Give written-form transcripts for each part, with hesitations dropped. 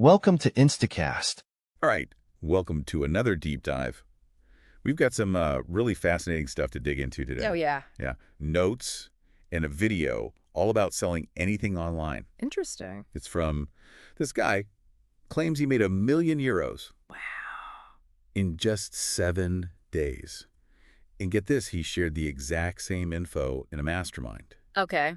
Welcome to Instacast. All right, welcome to another deep dive. We've got some really fascinating stuff to dig into today. Oh, yeah. Yeah, notes and a video all about selling anything online. Interesting. It's from this guy, claims he made €1 million Wow. in just 7 days. And get this, he shared the exact same info in a mastermind. Okay.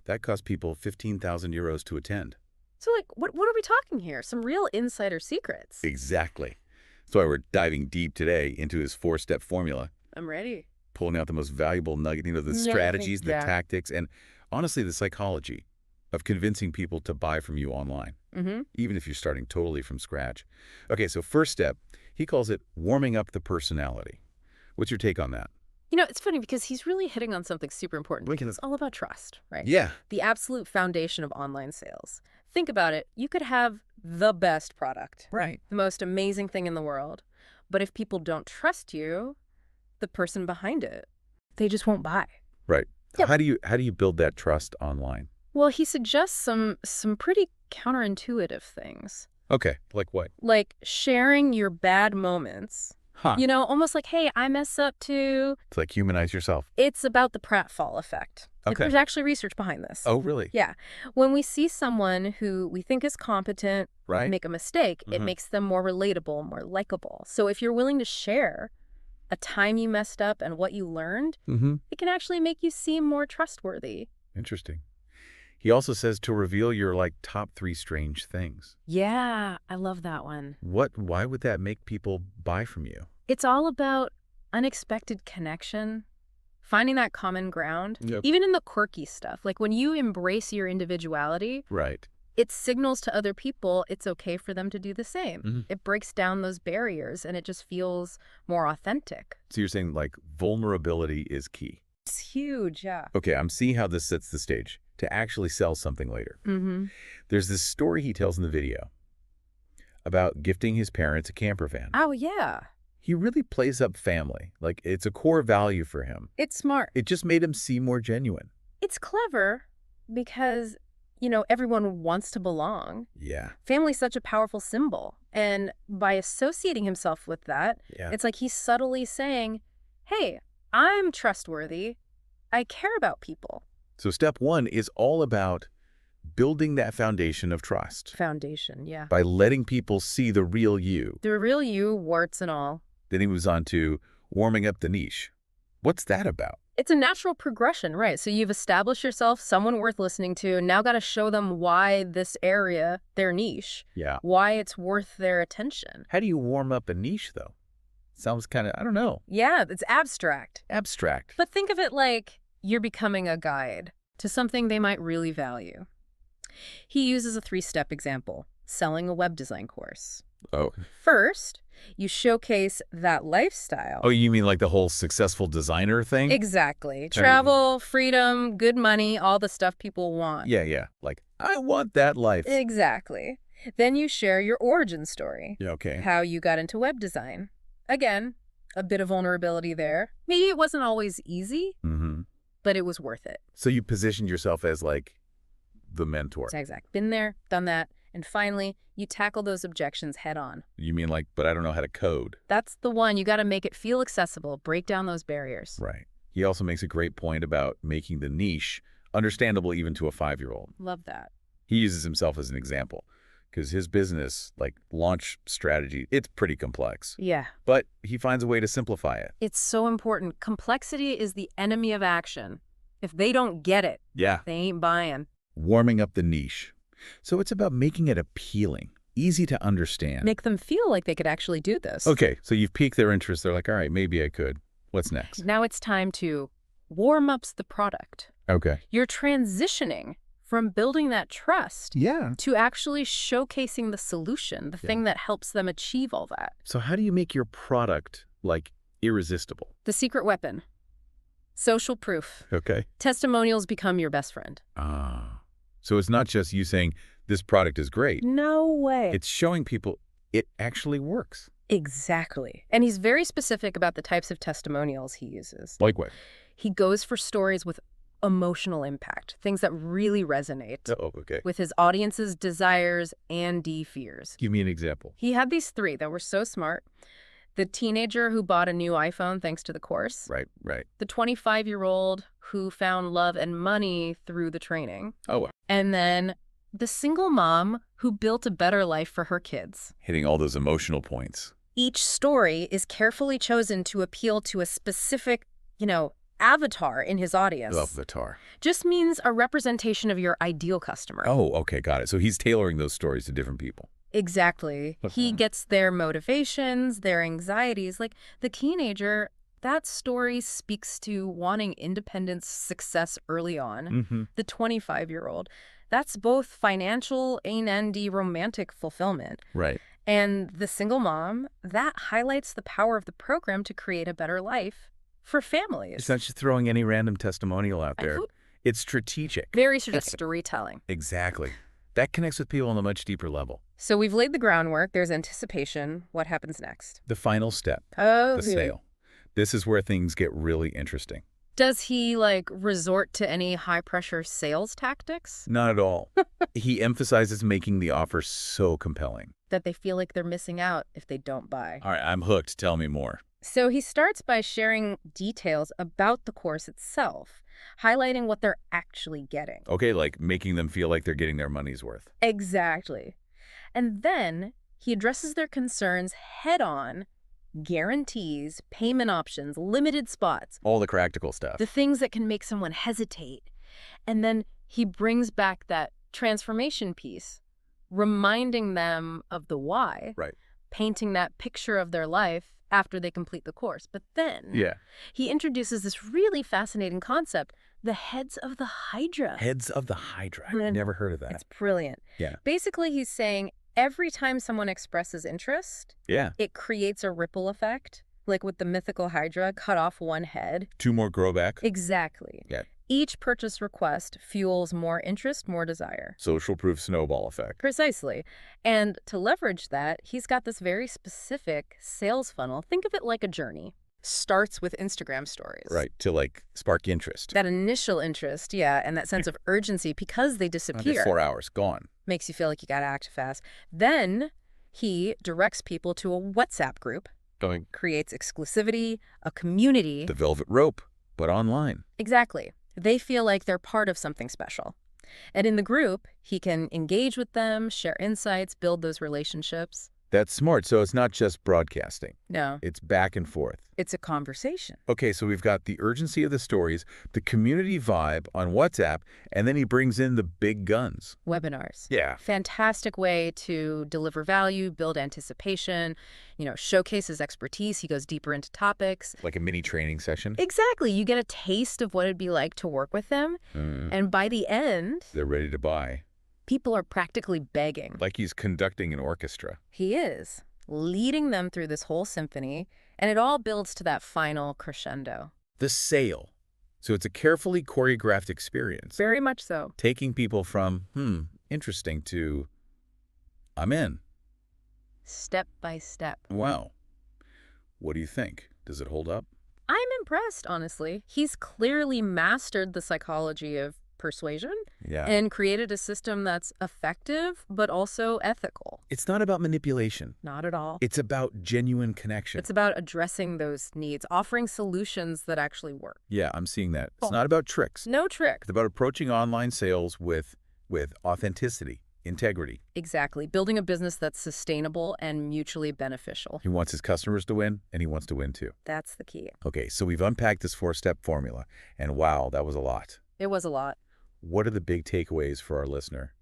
That cost people €15,000 to attend. So, like, what are we talking here? Some real insider secrets. Exactly. That's why we're diving deep today into his 4-step formula. I'm ready. Pulling out the most valuable nugget, the Yeah, strategies, the yeah. tactics, and honestly, the psychology of convincing people to buy from you online, even if you're starting totally from scratch. Okay, so first step, he calls it warming up the personality. What's your take on that? You know, it's funny because he's really hitting on something super important. Lincoln. It's all about trust, right? Yeah. The absolute foundation of online sales. Think about it. You could have the best product. Right. The most amazing thing in the world. But if people don't trust you, the person behind it, they just won't buy. Right. Yep. How do you build that trust online? Well, he suggests some pretty counterintuitive things. Okay, like what? Like sharing your bad moments. Huh. You know, almost like, hey, I mess up too. It's like humanize yourself. It's about the pratfall effect. Like, Okay. there's actually research behind this. Oh, really? Yeah. When we see someone who we think is competent Right. make a mistake, it Mhm. makes them more relatable, more likable. So if you're willing to share a time you messed up and what you learned, it can actually make you seem more trustworthy. Interesting. He also says to reveal your, top 3 strange things. Yeah, I love that one. Why would that make people buy from you? It's all about unexpected connection, finding that common ground, Yep. even in the quirky stuff. Like when you embrace your individuality, Right. it signals to other people it's okay for them to do the same. Mhm. It breaks down those barriers and it just feels more authentic. So you're saying, vulnerability is key. It's huge, yeah. Okay, I'm seeing how this sets the stage to actually sell something later. Mm-hmm. There's this story he tells in the video about gifting his parents a camper van. Oh, yeah. He really plays up family. It's a core value for him. It's smart. It just made him seem more genuine. It's clever because, everyone wants to belong. Yeah. Family's such a powerful symbol. And by associating himself with that, Yeah. it's like he's subtly saying, hey, I'm trustworthy. I care about people. So step 1 is all about building that foundation of trust Foundation, yeah. by letting people see the real you. The real you, warts and all. Then he moves on to warming up the niche. What's that about? It's a natural progression, right? So you've established yourself, someone worth listening to, now got to show them why this area, their niche, Yeah. why it's worth their attention. How do you warm up a niche, though? Sounds kind of, I don't know, Yeah, it's abstract. abstract. But think of it like you're becoming a guide to something they might really value. He uses a 3-step example, selling a web design course. Oh. First, you showcase that lifestyle. Oh, you mean like the whole successful designer thing? Exactly. Travel, freedom, good money, all the stuff people want. Yeah. I want that life. Exactly. Then you share your origin story. Yeah, okay. How you got into web design. Again, a bit of vulnerability there. Maybe it wasn't always easy, Mm-hmm. but it was worth it. So you positioned yourself as, the mentor. Exact. Been there, done that. And finally, you tackle those objections head on. You mean but I don't know how to code. That's the one. You got to make it feel accessible, break down those barriers. Right. He also makes a great point about making the niche understandable even to a 5-year-old. Love that. He uses himself as an example because his business, launch strategy, it's pretty complex. Yeah. But he finds a way to simplify it. It's so important. Complexity is the enemy of action. If they don't get it, Yeah. they ain't buying. Warming up the niche. So it's about making it appealing, easy to understand. Make them feel like they could actually do this. Okay, so you've piqued their interest. They're like, all right, maybe I could. What's next? Now it's time to warm up the product. Okay. You're transitioning from building that trust Yeah. to actually showcasing the solution, the thing that helps them achieve all that. So how do you make your product, irresistible? The secret weapon. Social proof. Okay. Testimonials become your best friend. Ah. So it's not just you saying this product is great. No way. It's showing people it actually works. Exactly. And he's very specific about the types of testimonials he uses. Like what? He goes for stories with emotional impact, things that really resonate Oh, okay. with his audience's desires and fears. Give me an example. He had these three that were so smart. The teenager who bought a new iPhone thanks to the course. Right, right. The 25-year-old who found love and money through the training. Oh, wow. And then the single mom who built a better life for her kids. Hitting all those emotional points. Each story is carefully chosen to appeal to a specific, avatar in his audience. Avatar. Just means a representation of your ideal customer. Oh, okay, got it. So he's tailoring those stories to different people. Exactly. He gets their motivations, their anxieties. Like the teenager, that story speaks to wanting independence, success early on. The 25-year-old, that's both financial and romantic fulfillment. Right. And the single mom, that highlights the power of the program to create a better life for families. It's not just throwing any random testimonial out there. It's strategic. Very strategic storytelling. Exactly. That connects with people on a much deeper level. So we've laid the groundwork. There's anticipation. What happens next? The final step, Oh, the sale. This is where things get really interesting. Does he, resort to any high-pressure sales tactics? Not at all. He emphasizes making the offer so compelling. That they feel like they're missing out if they don't buy. All right, I'm hooked. Tell me more. So he starts by sharing details about the course itself, highlighting what they're actually getting. Okay, like making them feel like they're getting their money's worth. Exactly. And then he addresses their concerns head-on, guarantees, payment options, limited spots. All the practical stuff. The things that can make someone hesitate. And then he brings back that transformation piece, reminding them of the why. Right. Painting that picture of their life after they complete the course. But then he introduces this really fascinating concept, the heads of the Hydra. Heads of the Hydra. I've never heard of that. It's brilliant. Yeah. Basically, he's saying every time someone expresses interest, it creates a ripple effect. Like with the mythical Hydra, cut off one head. 2 more grow back. Exactly. Yeah. Each purchase request fuels more interest, more desire. Social proof snowball effect. Precisely. And to leverage that, he's got this very specific sales funnel. Think of it like a journey. Starts with Instagram stories. Right, to spark interest. That initial interest, and that sense of urgency because they disappear. 4 hours, gone. Makes you feel like you got to act fast. Then he directs people to a WhatsApp group. Creates exclusivity, a community. The velvet rope, but online. Exactly. They feel like they're part of something special. And in the group, he can engage with them, share insights, build those relationships. That's smart. So it's not just broadcasting. No. It's back and forth. It's a conversation. Okay, so we've got the urgency of the stories, the community vibe on WhatsApp, and then he brings in the big guns. Webinars. Yeah. Fantastic way to deliver value, build anticipation, showcase his expertise. He goes deeper into topics. Like a mini training session? Exactly. You get a taste of what it'd be like to work with them. And by the end, they're ready to buy. People are practically begging. Like he's conducting an orchestra. He is, leading them through this whole symphony, and it all builds to that final crescendo. The sale. So it's a carefully choreographed experience. Very much so. Taking people from, interesting to, I'm in. Step by step. Wow. What do you think? Does it hold up? I'm impressed, honestly. He's clearly mastered the psychology of persuasion and created a system that's effective but also ethical. It's not about manipulation. Not at all. It's about genuine connection. It's about addressing those needs, offering solutions that actually work. Yeah, I'm seeing that. It's not about tricks. No tricks. It's about approaching online sales with authenticity, integrity. Exactly. Building a business that's sustainable and mutually beneficial. He wants his customers to win, and he wants to win too. That's the key. Okay, so we've unpacked this 4-step formula, and wow, that was a lot. It was a lot. What are the big takeaways for our listener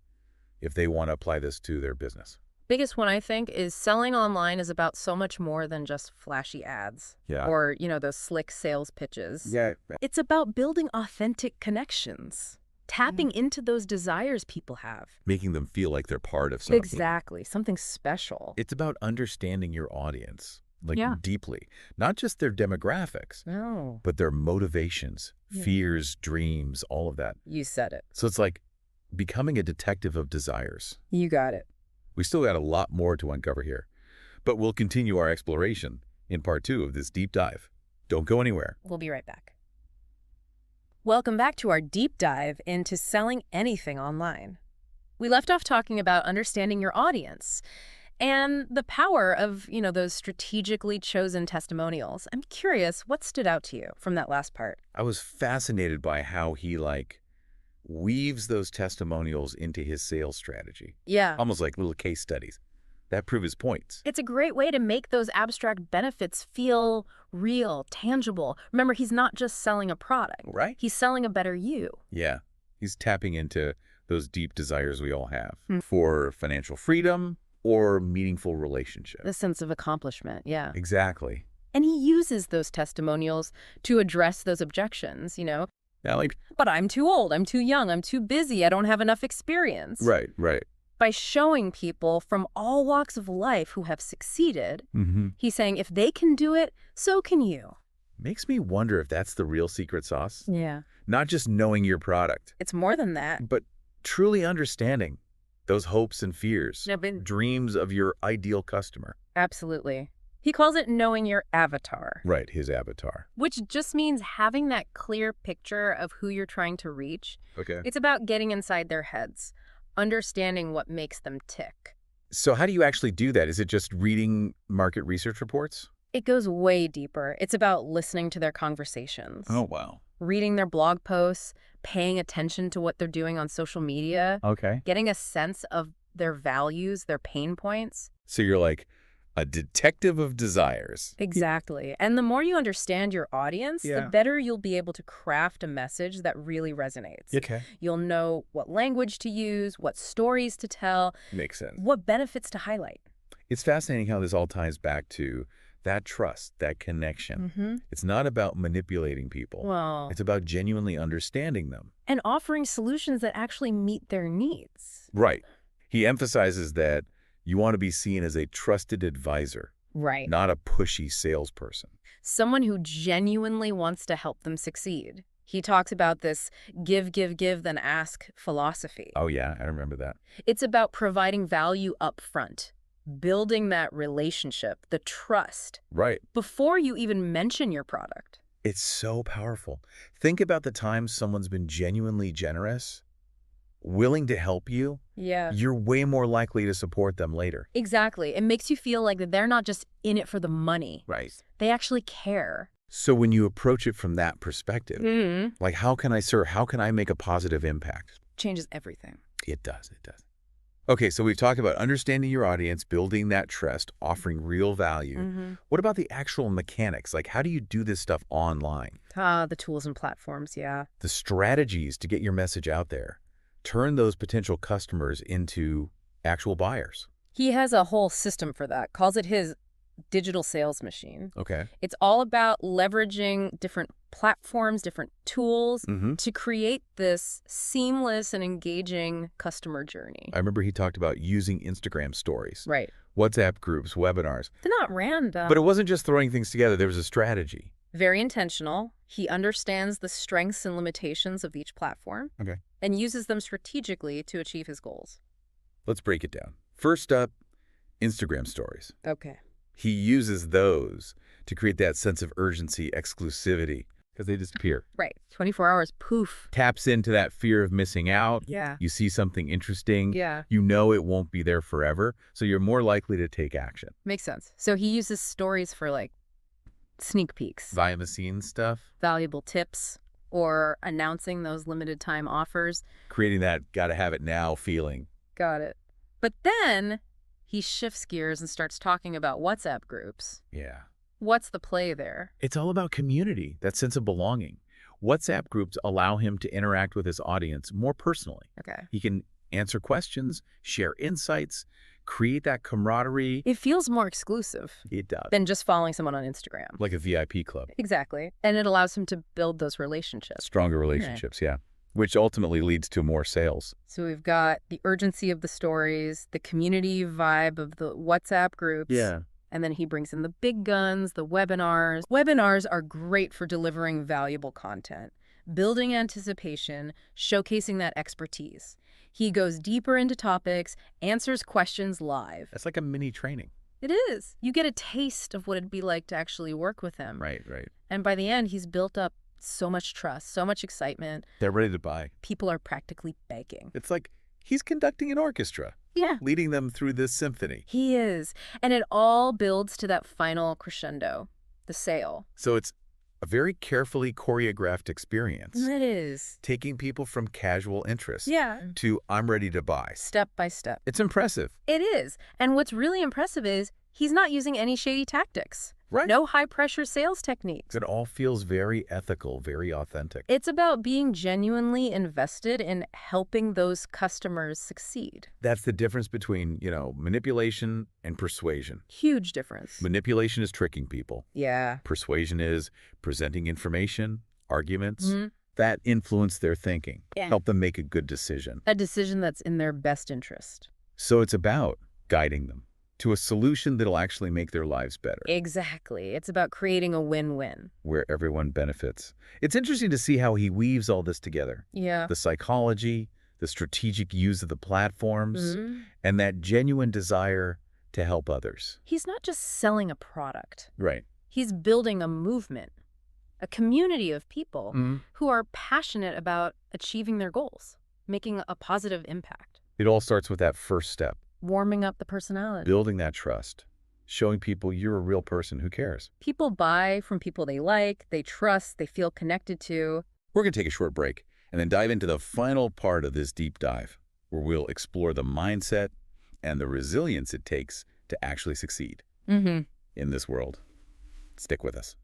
if they want to apply this to their business? Biggest one, I think, is selling online is about so much more than just flashy ads. Yeah. Or, those slick sales pitches. Yeah. It's about building authentic connections, tapping into those desires people have. Making them feel like they're part of something. Exactly. Something special. It's about understanding your audience, deeply. Not just their demographics, No. but their motivations, fears, dreams, all of that. You said it. So it's like becoming a detective of desires. You got it. We still got a lot more to uncover here, but we'll continue our exploration in part 2 of this deep dive. Don't go anywhere. We'll be right back. Welcome back to our deep dive into selling anything online. We left off talking about understanding your audience and the power of, those strategically chosen testimonials. I'm curious, what stood out to you from that last part? I was fascinated by how he, weaves those testimonials into his sales strategy. Yeah. Almost like little case studies that prove his points. It's a great way to make those abstract benefits feel real, tangible. Remember, he's not just selling a product. Right. He's selling a better you. Yeah. He's tapping into those deep desires we all have for financial freedom or meaningful relationships. The sense of accomplishment, yeah. Exactly. And he uses those testimonials to address those objections, Yeah, But I'm too old, I'm too young, I'm too busy, I don't have enough experience. right. By showing people from all walks of life who have succeeded, he's saying if they can do it, so can you. Makes me wonder if that's the real secret sauce. Yeah. Not just knowing your product, It's more than that. but truly understanding those hopes and fears, No, but- dreams of your ideal customer. Absolutely. He calls it knowing your avatar, Right, his avatar. which just means having that clear picture of who you're trying to reach. Okay. It's about getting inside their heads, understanding what makes them tick. So how do you actually do that? Is it just reading market research reports? It goes way deeper. It's about listening to their conversations, wow. reading their blog posts, paying attention to what they're doing on social media, Okay. getting a sense of their values, their pain points. So you're like a detective of desires. Exactly. And the more you understand your audience, Yeah. the better you'll be able to craft a message that really resonates. Okay. You'll know what language to use, what stories to tell, Makes sense. what benefits to highlight. It's fascinating how this all ties back to that trust, that connection. It's not about manipulating people. Well, It's about genuinely understanding them. and offering solutions that actually meet their needs. Right. He emphasizes that you want to be seen as a trusted advisor, Right. not a pushy salesperson. Someone who genuinely wants to help them succeed. He talks about this give, then ask philosophy. Oh, yeah, I remember that. It's about providing value up front, building that relationship, the trust, Right. before you even mention your product. It's so powerful. Think about the times someone's been genuinely generous, willing to help you. Yeah. You're way more likely to support them later. Exactly. It makes you feel like that they're not just in it for the money. Right. They actually care. So when you approach it from that perspective, like how can I serve? How can I make a positive impact? Changes everything. It does. Okay, so we've talked about understanding your audience, building that trust, offering real value. What about the actual mechanics? Like how do you do this stuff online? The tools and platforms, yeah. The strategies to get your message out there. Turn those potential customers into actual buyers. He has a whole system for that, calls it his digital sales machine. Okay. It's all about leveraging different platforms, different tools to create this seamless and engaging customer journey. I remember he talked about using Instagram stories, Right. WhatsApp groups, webinars. They're not random. But it wasn't just throwing things together. There was a strategy. Very intentional. He understands the strengths and limitations of each platform. Okay. And uses them strategically to achieve his goals. Let's break it down. First up, Instagram stories. Okay. He uses those to create that sense of urgency, exclusivity, because they disappear. Right. 24 hours, poof. Taps into that fear of missing out. Yeah. You see something interesting. Yeah. You know it won't be there forever, so you're more likely to take action. Makes sense. So he uses stories for sneak peeks, Behind the scenes stuff. valuable tips, or announcing those limited time offers. Creating that gotta have it now feeling. Got it. But then he shifts gears and starts talking about WhatsApp groups. Yeah. What's the play there? It's all about community, that sense of belonging. WhatsApp groups allow him to interact with his audience more personally. Okay. He can answer questions, share insights, create that camaraderie. It feels more exclusive It does. than just following someone on Instagram. Like a VIP club. Exactly. And it allows him to build those relationships. Stronger relationships, yeah. Which ultimately leads to more sales. So we've got the urgency of the stories, the community vibe of the WhatsApp groups. And then he brings in the big guns, the webinars. Webinars are great for delivering valuable content, building anticipation, showcasing that expertise. He goes deeper into topics, answers questions live. That's like a mini training. It is. You get a taste of what it'd be like to actually work with him. Right. And by the end, he's built up So much trust, so much excitement. They're ready to buy. People are practically begging. It's like he's conducting an orchestra. Yeah. Leading them through this symphony. He is. And it all builds to that final crescendo, the sale. So it's a very carefully choreographed experience. It is. Taking people from casual interest to I'm ready to buy. Step by step. It's impressive. It is. And what's really impressive is he's not using any shady tactics. Right. No high-pressure sales techniques. It all feels very ethical, very authentic. It's about being genuinely invested in helping those customers succeed. That's the difference between, manipulation and persuasion. Huge difference. Manipulation is tricking people. Yeah. Persuasion is presenting information, arguments, that influence their thinking, help them make a good decision. A decision that's in their best interest. So it's about guiding them to a solution that'll actually make their lives better. Exactly. It's about creating a win-win. Where everyone benefits. It's interesting to see how he weaves all this together. Yeah. The psychology, the strategic use of the platforms, and that genuine desire to help others. He's not just selling a product. Right. He's building a movement, a community of people who are passionate about achieving their goals, making a positive impact. It all starts with that first step. Warming up the personality. Building that trust. Showing people you're a real person who cares. People buy from people they like, they trust, they feel connected to. We're going to take a short break and then dive into the final part of this deep dive, where we'll explore the mindset and the resilience it takes to actually succeed in this world. Stick with us.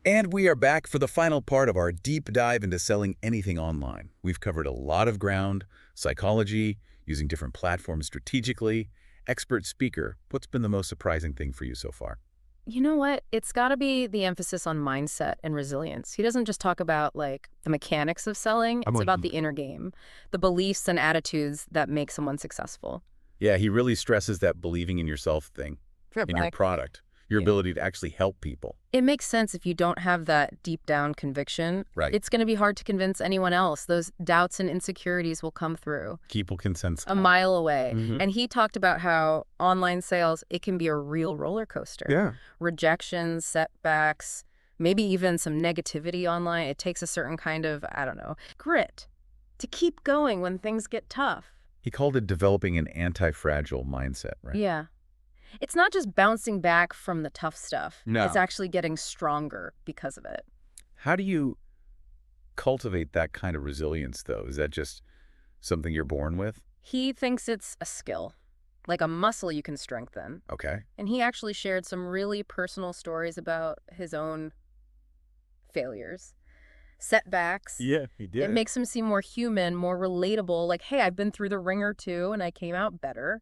And we are back for the final part of our deep dive into selling anything online. We've covered a lot of ground: psychology, using different platforms strategically, expert speaker. What's been the most surprising thing for you so far? You know what? It's got to be the emphasis on mindset and resilience. He doesn't just talk about, the mechanics of selling. It's about the inner game, the beliefs and attitudes that make someone successful. Yeah, he really stresses that believing in yourself thing, in your product, your ability to actually help people. It makes sense if you don't have that deep down conviction. Right. It's going to be hard to convince anyone else. Those doubts and insecurities will come through. People can sense a mile away. And he talked about how online sales, it can be a real roller coaster. Yeah. Rejections, setbacks, maybe even some negativity online. It takes a certain kind of, grit to keep going when things get tough. He called it developing an anti-fragile mindset, right? Yeah. It's not just bouncing back from the tough stuff. No. It's actually getting stronger because of it. How do you cultivate that kind of resilience, though? Is that just something you're born with? He thinks it's a skill, like a muscle you can strengthen. Okay. And he actually shared some really personal stories about his own failures, setbacks. Yeah, he did. It makes him seem more human, more relatable, like, hey, I've been through the ringer too, and I came out better.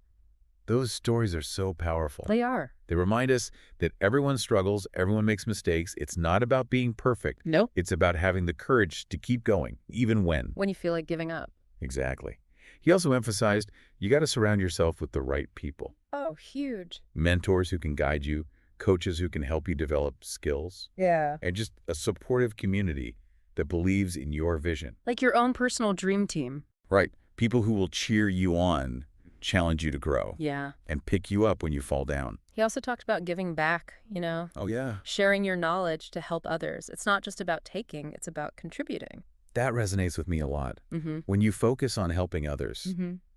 Those stories are so powerful. They are. They remind us that everyone struggles, everyone makes mistakes. It's not about being perfect. Nope. It's about having the courage to keep going, even when. When you feel like giving up. Exactly. He also emphasized you got to surround yourself with the right people. Oh, huge. Mentors who can guide you, coaches who can help you develop skills. Yeah. And just a supportive community that believes in your vision. Like your own personal dream team. Right. People who will cheer you on, challenge you to grow. Yeah. And pick you up when you fall down. He also talked about giving back, Oh, yeah. sharing your knowledge to help others. It's not just about taking, it's about contributing. That resonates with me a lot. When you focus on helping others,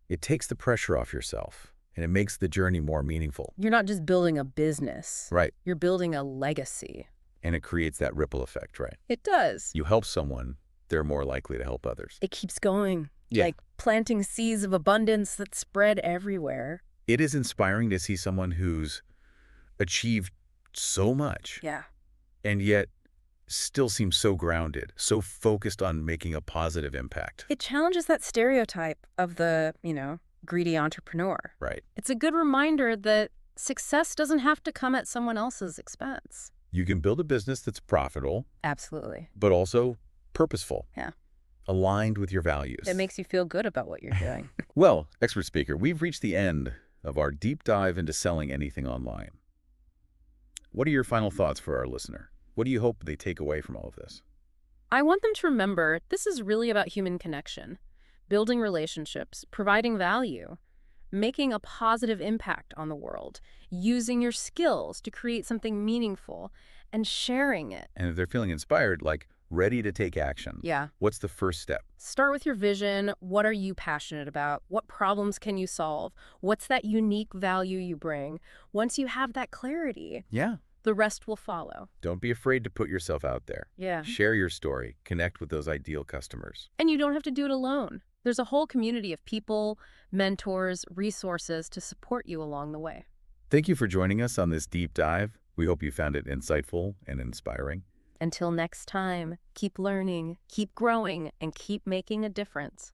it takes the pressure off yourself, and it makes the journey more meaningful. You're not just building a business. Right. You're building a legacy. And it creates that ripple effect, right? It does. You help someone, they're more likely to help others. It keeps going. Yeah. Like planting seeds of abundance that spread everywhere. It is inspiring to see someone who's achieved so much. Yeah. And yet still seems so grounded, so focused on making a positive impact. It challenges that stereotype of the, greedy entrepreneur. Right. It's a good reminder that success doesn't have to come at someone else's expense. You can build a business that's profitable. Absolutely. But also purposeful. Yeah. Aligned with your values. It makes you feel good about what you're doing. Well, expert speaker, we've reached the end of our deep dive into selling anything online. What are your final thoughts for our listener? What do you hope they take away from all of this? I want them to remember this is really about human connection, building relationships, providing value, making a positive impact on the world, using your skills to create something meaningful, and sharing it. And if they're feeling inspired, like ready to take action, Yeah. what's the first step? Start with your vision. What are you passionate about? What problems can you solve? What's that unique value you bring? Once you have that clarity, Yeah. the rest will follow. Don't be afraid to put yourself out there. Yeah. Share your story. Connect with those ideal customers. And you don't have to do it alone. There's a whole community of people, mentors, resources to support you along the way. Thank you for joining us on this deep dive. We hope you found it insightful and inspiring. Until next time, keep learning, keep growing, and keep making a difference.